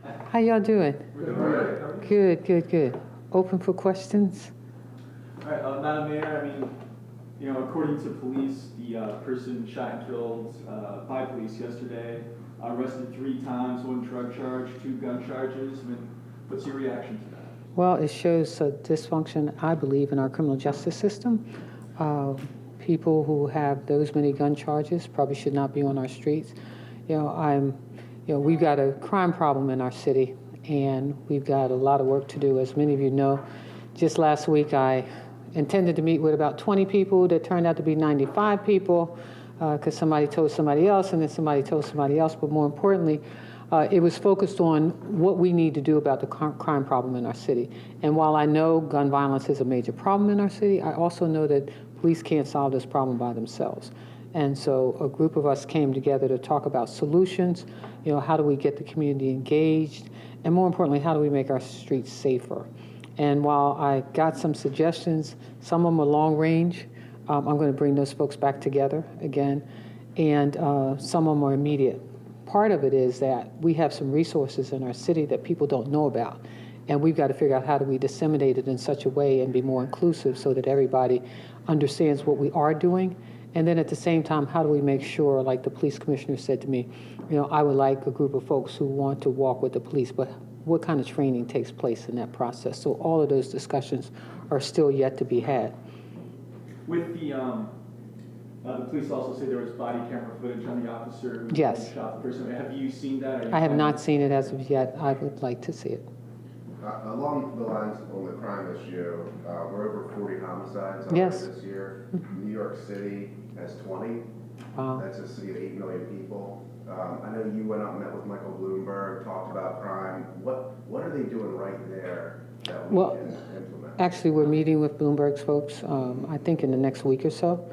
How y'all doing? Good. Good, good, good. Open for questions? All right, Madam Mayor, I mean, you know, according to police, the person shot and killed by police yesterday, arrested 3 times, 1 drug charge, 2 gun charges. I mean, what's your reaction to that? Well, it shows a dysfunction, I believe, in our criminal justice system. People who have those many gun charges probably should not be on our streets. We've got a crime problem in our city, and we've got a lot of work to do. As many of you know, just last week I intended to meet with about 20 people that turned out to be 95 people because somebody told somebody else, and then somebody told somebody else. But more importantly, it was focused on what we need to do about the crime problem in our city. And while I know gun violence is a major problem in our city, I also know that police can't solve this problem by themselves. And so a group of us came together to talk about solutions. You know, how do we get the community engaged? And more importantly, how do we make our streets safer? And while I got some suggestions, some of them are long range, I'm going to bring those folks back together again. And some of them are immediate. Part of it is that we have some resources in our city that people don't know about. And we've got to figure out how do we disseminate it in such a way and be more inclusive so that everybody understands what we are doing. And then at the same time, how do we make sure, like the police commissioner said to me, you know, I would like a group of folks who want to walk with the police, but what kind of training takes place in that process? So all of those discussions are still yet to be had. With the police also say there was body camera footage on the officer who Yes. shot the person. Have you seen that? I have not seen it as of yet. I would like to see it. Along the lines on the crime issue, we're over 40 homicides Yes. this year. New York City has 20. Wow. That's a city of 8 million people. I know you went up and met with Michael Bloomberg, talked about crime. What are they doing right there that we can implement? Actually, we're meeting with Bloomberg's folks, I think in the next week or so.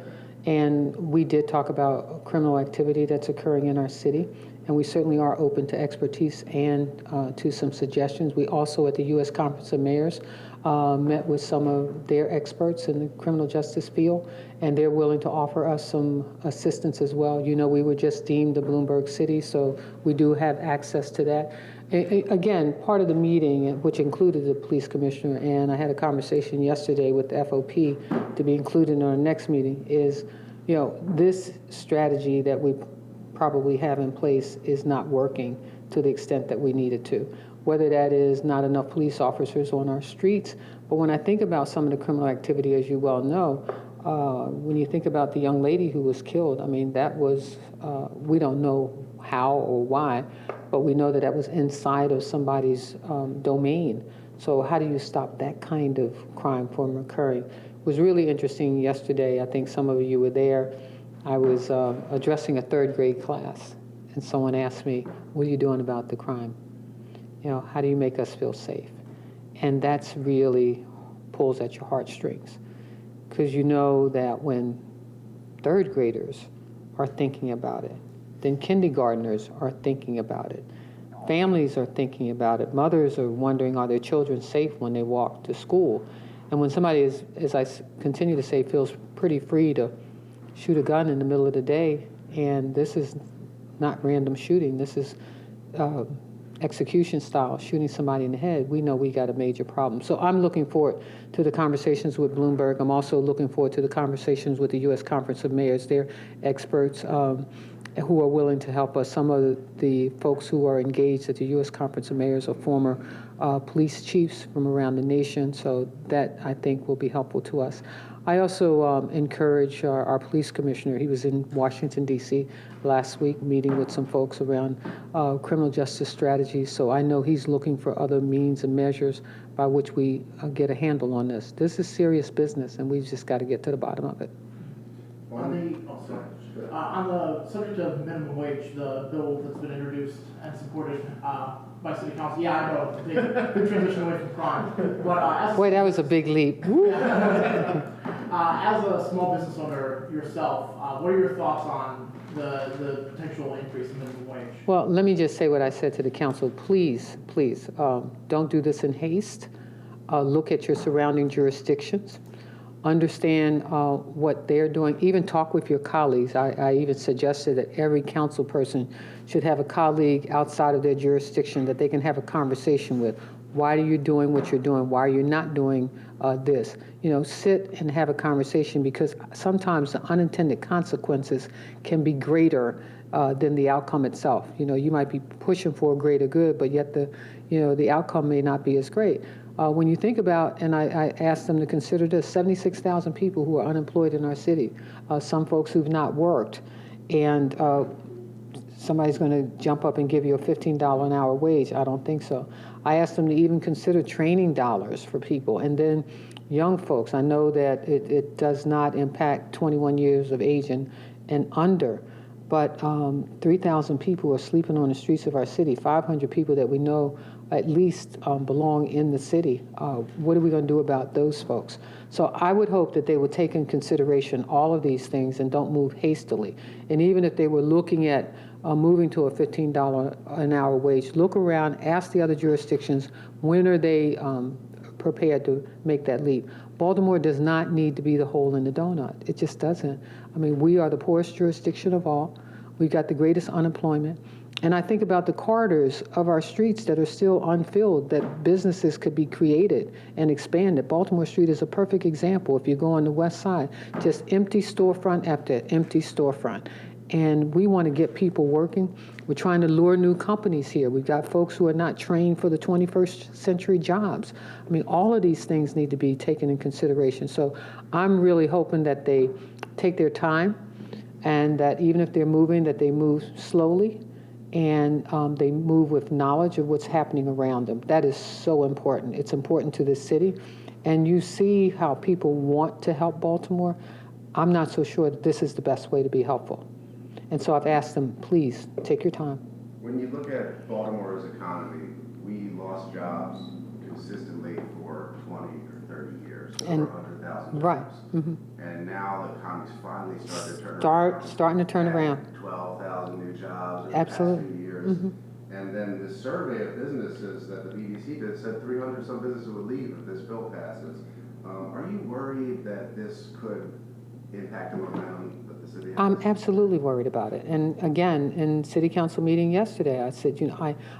And we did talk about criminal activity that's occurring in our city. And we certainly are open to expertise and to some suggestions. We also, at the U.S. Conference of Mayors, met with some of their experts in the criminal justice field, and they're willing to offer us some assistance as well. You know, we were just deemed the Bloomberg City, so we do have access to that. Again, part of the meeting, which included the police commissioner, and I had a conversation yesterday with the FOP to be included in our next meeting, is, you know, this strategy that we probably have in place is not working to the extent that we need it to. Whether that is not enough police officers on our streets, but when I think about some of the criminal activity, as you well know, when you think about the young lady who was killed, I mean, that was, we don't know how or why, but we know that that was inside of somebody's domain. So how do you stop that kind of crime from occurring? It was really interesting yesterday. I think some of you were there. I was addressing a 3rd grade class, and someone asked me, what are you doing about the crime? You know, how do you make us feel safe? And that's really pulls at your heartstrings, because you know that when 3rd graders are thinking about it, then kindergartners are thinking about it. Families are thinking about it. Mothers are wondering, are their children safe when they walk to school? And when somebody is, as I continue to say, feels pretty free to shoot a gun in the middle of the day, and this is not random shooting, this is execution style, shooting somebody in the head, we know we got a major problem. So I'm looking forward to the conversations with Bloomberg. I'm also looking forward to the conversations with the U.S. Conference of Mayors. They're experts who are willing to help us. Some of the folks who are engaged at the U.S. Conference of Mayors are former police chiefs from around the nation, so that, I think, will be helpful to us. I also encourage our police commissioner. He was in Washington, D.C. last week meeting with some folks around criminal justice strategies, so I know he's looking for other means and measures by which we get a handle on this. This is serious business, and we've just got to get to the bottom of it. On the subject of minimum wage, the bill that's been introduced and supported by City Council, yeah, I know, big transition away from crime. But Boy, that was a big leap. As a small business owner yourself, what are your thoughts on the potential increase in minimum wage? Well, let me just say what I said to the council. Please, please, don't do this in haste. Look at your surrounding jurisdictions. understand what they're doing, even talk with your colleagues. I even suggested that every council person should have a colleague outside of their jurisdiction that they can have a conversation with. Why are you doing what you're doing? Why are you not doing this? Sit and have a conversation, because sometimes the unintended consequences can be greater than the outcome itself. You might be pushing for a greater good, but yet the outcome may not be as great. When you think about, and I asked them to consider this, 76,000 people who are unemployed in our city, some folks who've not worked, and somebody's going to jump up and give you a $15 an hour wage. I don't think so. I asked them to even consider training dollars for people. And then young folks, I know that it does not impact 21 years of age and under, but 3,000 people are sleeping on the streets of our city, 500 people that we know at least belong in the city. What are we going to do about those folks? So I would hope that they would take in consideration all of these things and don't move hastily. And even if they were looking at moving to a $15 an hour wage, look around, ask the other jurisdictions, when are they prepared to make that leap? Baltimore does not need to be the hole in the donut. It just doesn't. I mean, we are the poorest jurisdiction of all. We've got the greatest unemployment. And I think about the corridors of our streets that are still unfilled, that businesses could be created and expanded. Baltimore Street is a perfect example. If you go on the west side, just empty storefront after empty storefront. And we want to get people working. We're trying to lure new companies here. We've got folks who are not trained for the 21st century jobs. I mean, all of these things need to be taken in consideration. So I'm really hoping that they take their time, and that even if they're moving, that they move slowly, and they move with knowledge of what's happening around them. That is so important. It's important to this city. And you see how people want to help Baltimore. I'm not so sure that this is the best way to be helpful. And so I've asked them, please, take your time. When you look at Baltimore's economy, we lost jobs consistently for 20 or 30 years, over 100,000 jobs. Right. Mm-hmm. And now the economy's finally started to turn around. Starting to turn around. 12,000 new jobs in Absolutely. the past few years. Mm-hmm. And then this survey of businesses that the BBC did said 300 some businesses would leave if this bill passes. Are you worried that this could impact the momentum that the city has? I'm absolutely worried about it. And again, in city council meeting yesterday, I said,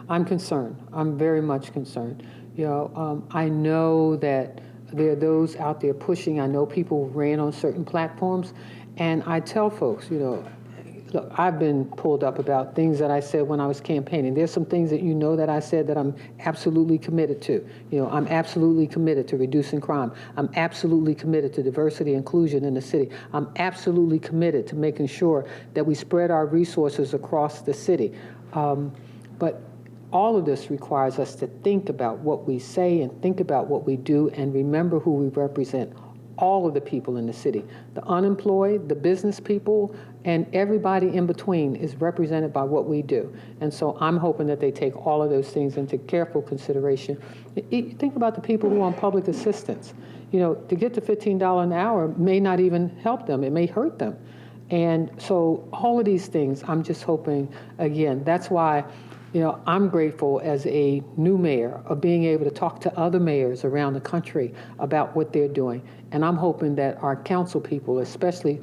I'm concerned. I'm very much concerned. I know that there are those out there pushing. I know people ran on certain platforms, and I tell folks, look, I've been pulled up about things that I said when I was campaigning. There's some things that that I said that I'm absolutely committed to. I'm absolutely committed to reducing crime. I'm absolutely committed to diversity and inclusion in the city. I'm absolutely committed to making sure that we spread our resources across the city. But all of this requires us to think about what we say and think about what we do and remember who we represent. All of the people in the city, the unemployed, the business people, and everybody in between is represented by what we do. And so I'm hoping that they take all of those things into careful consideration. Think about the people who are on public assistance. To get to $15 an hour may not even help them. It may hurt them. And so all of these things, I'm just hoping, again, that's why I'm grateful as a new mayor of being able to talk to other mayors around the country about what they're doing. And I'm hoping that our council people, especially,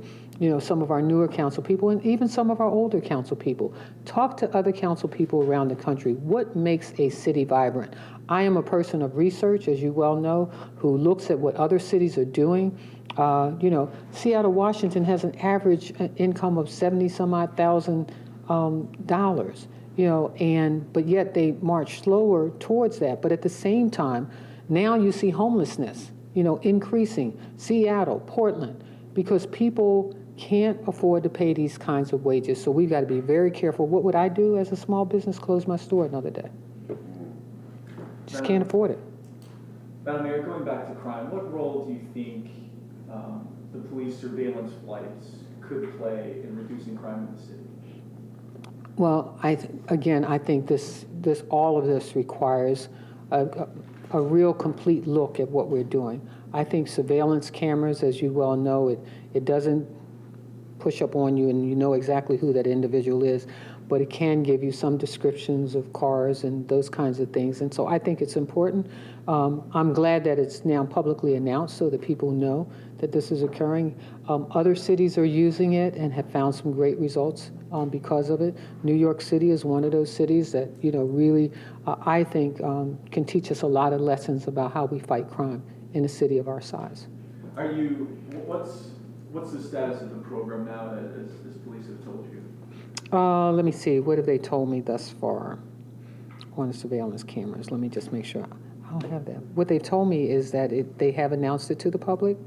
some of our newer council people and even some of our older council people, talk to other council people around the country. What makes a city vibrant? I am a person of research, as you well know, who looks at what other cities are doing. Seattle, Washington has an average income of 70-some-odd thousand dollars. But yet they march slower towards that. But at the same time, now you see homelessness, increasing. Seattle, Portland, because people can't afford to pay these kinds of wages. So we've got to be very careful. What would I do as a small business? Close my store another day. Just can't afford it. Madam Mayor, going back to crime, what role do you think the police surveillance flights could play in reducing crime in the city? Well, I think this all of this requires a real complete look at what we're doing. I think surveillance cameras, as you well know, it doesn't push up on you and you know exactly who that individual is. but it can give you some descriptions of cars and those kinds of things. And so I think it's important. I'm glad that it's now publicly announced so that people know that this is occurring. Other cities are using it and have found some great results because of it. New York City is one of those cities that, really, I think, can teach us a lot of lessons about how we fight crime in a city of our size. What's the status of the program now, as police have told you? Let me see. What have they told me thus far on the surveillance cameras? Let me just make sure. I don't have that. What they told me is that they have announced it to the public,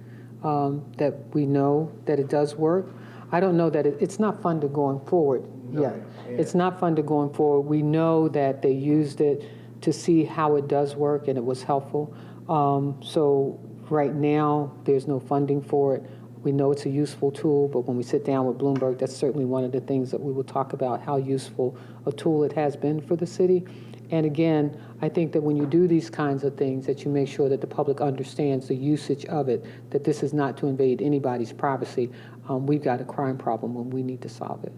that we know that it does work. I don't know that it's not funded going forward yet. It's not funded going forward. We know that they used it to see how it does work, and it was helpful. So right now, there's no funding for it. We know it's a useful tool, but when we sit down with Bloomberg, that's certainly one of the things that we will talk about, how useful a tool it has been for the city. And again, I think that when you do these kinds of things, that you make sure that the public understands the usage of it, that this is not to invade anybody's privacy. We've got a crime problem and we need to solve it.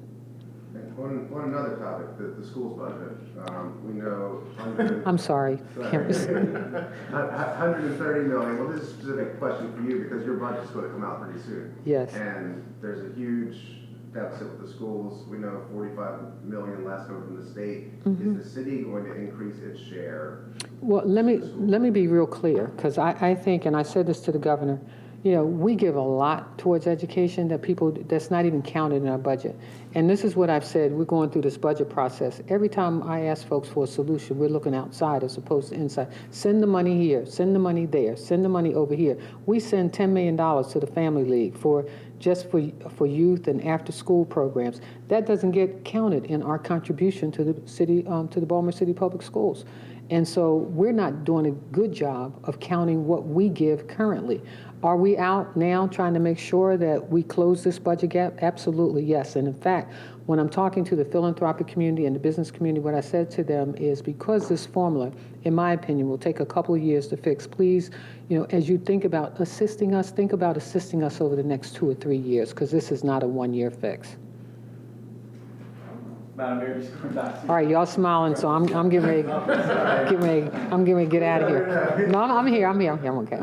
On another topic, the school's budget. We know. I'm sorry. 130 million. Well, this is a specific question for you because your budget's going to come out pretty soon. Yes. And there's a huge deficit with the schools. We know 45 million less coming from the state. Mm-hmm. Is the city going to increase its share? Well, let me be real clear, because I think, and I said this to the governor, we give a lot towards education that's not even counted in our budget. And this is what I've said. We're going through this budget process. Every time I ask folks for a solution, we're looking outside as opposed to inside. Send the money here, send the money there, send the money over here. We send $10 million to the Family League for youth and after-school programs. That doesn't get counted in our contribution to the city, to the Baltimore City Public Schools. And so we're not doing a good job of counting what we give currently. Are we out now trying to make sure that we close this budget gap? Absolutely, yes. And in fact, when I'm talking to the philanthropic community and the business community, what I said to them is, because this formula, in my opinion, will take a couple of years to fix, please, as you think about assisting us, think about assisting us over the next 2 or 3 years, because this is not a one-year fix. Madam Mayor, just going back to you. All right, y'all smiling, so I'm getting ready to get out of here. No, I'm here, I'm okay.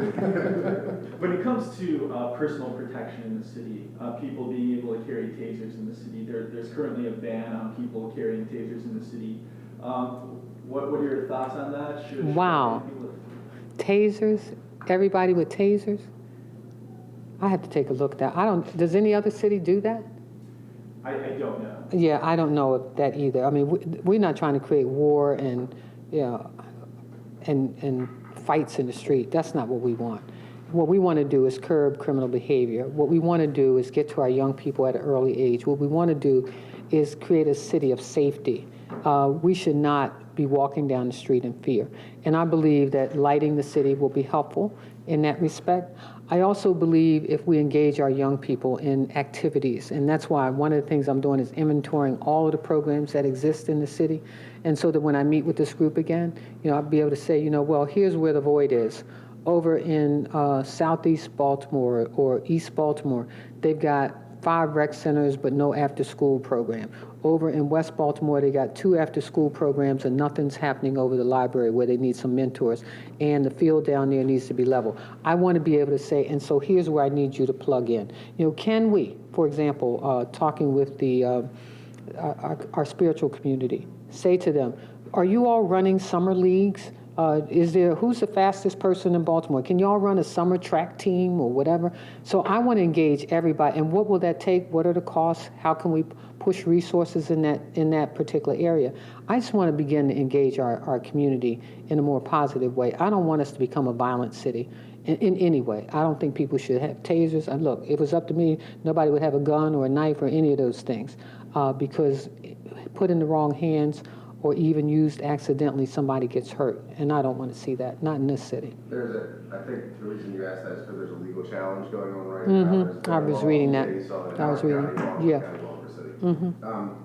When it comes to personal protection in the city, people being able to carry tasers in the city, there's currently a ban on people carrying tasers in the city. What are your thoughts on that? Wow. Tasers? Everybody with tasers? I have to take a look at that. Does any other city do that? I don't know. Yeah, I don't know of that either. I mean, we're not trying to create war and fights in the street. That's not what we want. What we want to do is curb criminal behavior. What we want to do is get to our young people at an early age. What we want to do is create a city of safety. We should not be walking down the street in fear. And I believe that lighting the city will be helpful in that respect. I also believe if we engage our young people in activities, and that's why one of the things I'm doing is inventorying all of the programs that exist in the city, and so that when I meet with this group again, I'll be able to say, well, here's where the void is. Over in Southeast Baltimore or East Baltimore, they've got 5 rec centers but no after-school program. Over in West Baltimore, they got 2 after-school programs and nothing's happening over the library where they need some mentors. And the field down there needs to be level. I want to be able to say, and so here's where I need you to plug in. Can we, for example, talking with our spiritual community, say to them, are you all running summer leagues? Who's the fastest person in Baltimore? Can y'all run a summer track team or whatever? So I want to engage everybody. And what will that take? What are the costs? How can we push resources in that particular area? I just want to begin to engage our community in a more positive way. I don't want us to become a violent city in any way. I don't think people should have tasers. And look, if it was up to me, nobody would have a gun or a knife or any of those things, because put in the wrong hands or even used accidentally, somebody gets hurt. And I don't want to see that, not in this city. I think the reason you asked that is because there's a legal challenge going on right now. I was reading that. Yeah. On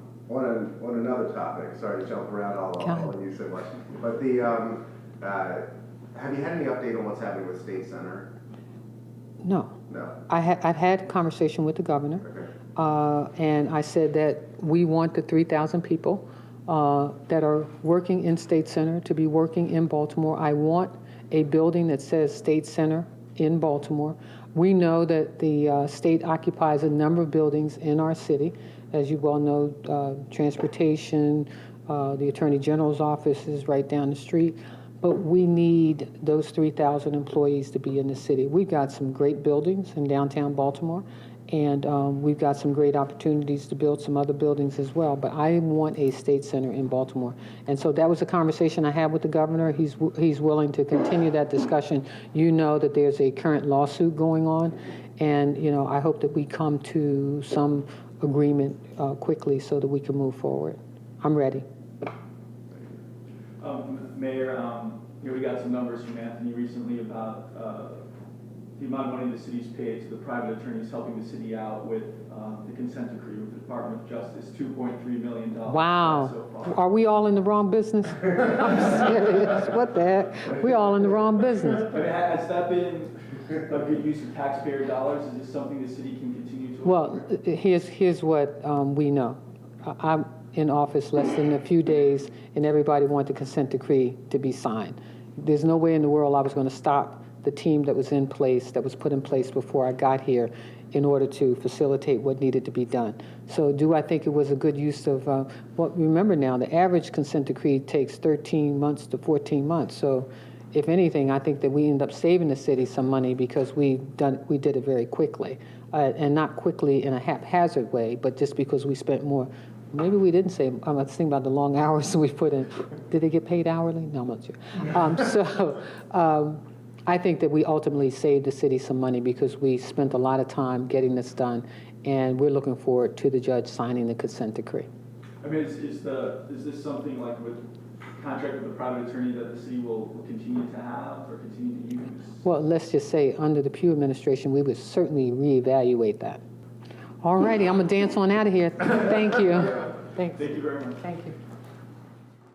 another topic, sorry to jump around all of you so much, but have you had any update on what's happening with State Center? No. No. I've had a conversation with the governor. Okay. And I said that we want the 3,000 people that are working in State Center to be working in Baltimore. I want a building that says State Center in Baltimore. We know that the state occupies a number of buildings in our city. As you well know, transportation, the Attorney General's office is right down the street. But we need those 3,000 employees to be in the city. We've got some great buildings in downtown Baltimore, and we've got some great opportunities to build some other buildings as well. But I want a state center in Baltimore. And so that was a conversation I had with the governor. He's willing to continue that discussion. You know that there's a current lawsuit going on, and I hope that we come to some agreement quickly so that we can move forward. I'm ready. Mayor, we got some numbers from Anthony recently about the amount of money the city's paid to the private attorneys helping the city out with the consent decree with the Department of Justice, $2.3 million. Wow. So far. Are we all in the wrong business? I'm serious. What the heck? We all in the wrong business. I mean, has that been a good use of taxpayer dollars? Is this something the city can continue to? Well, here's what we know. I'm in office less than a few days, and everybody wanted the consent decree to be signed. There's no way in the world I was going to stop the team that was in place, that was put in place before I got here, in order to facilitate what needed to be done. So do I think it was a good use of, well, remember now, the average consent decree takes 13 months to 14 months. So if anything, I think that we end up saving the city some money because we did it very quickly. And not quickly in a haphazard way, but just because we spent more. Maybe we didn't save. I'm thinking about the long hours we put in. Did they get paid hourly? No, I'm not sure. I think that we ultimately saved the city some money because we spent a lot of time getting this done, and we're looking forward to the judge signing the consent decree. I mean, is this something like with contract with the private attorney that the city will continue to have or continue to use? Well, let's just say under the Pugh administration, we would certainly reevaluate that. All righty, I'm gonna dance on out of here. Thank you. Thank you very much. Thank you.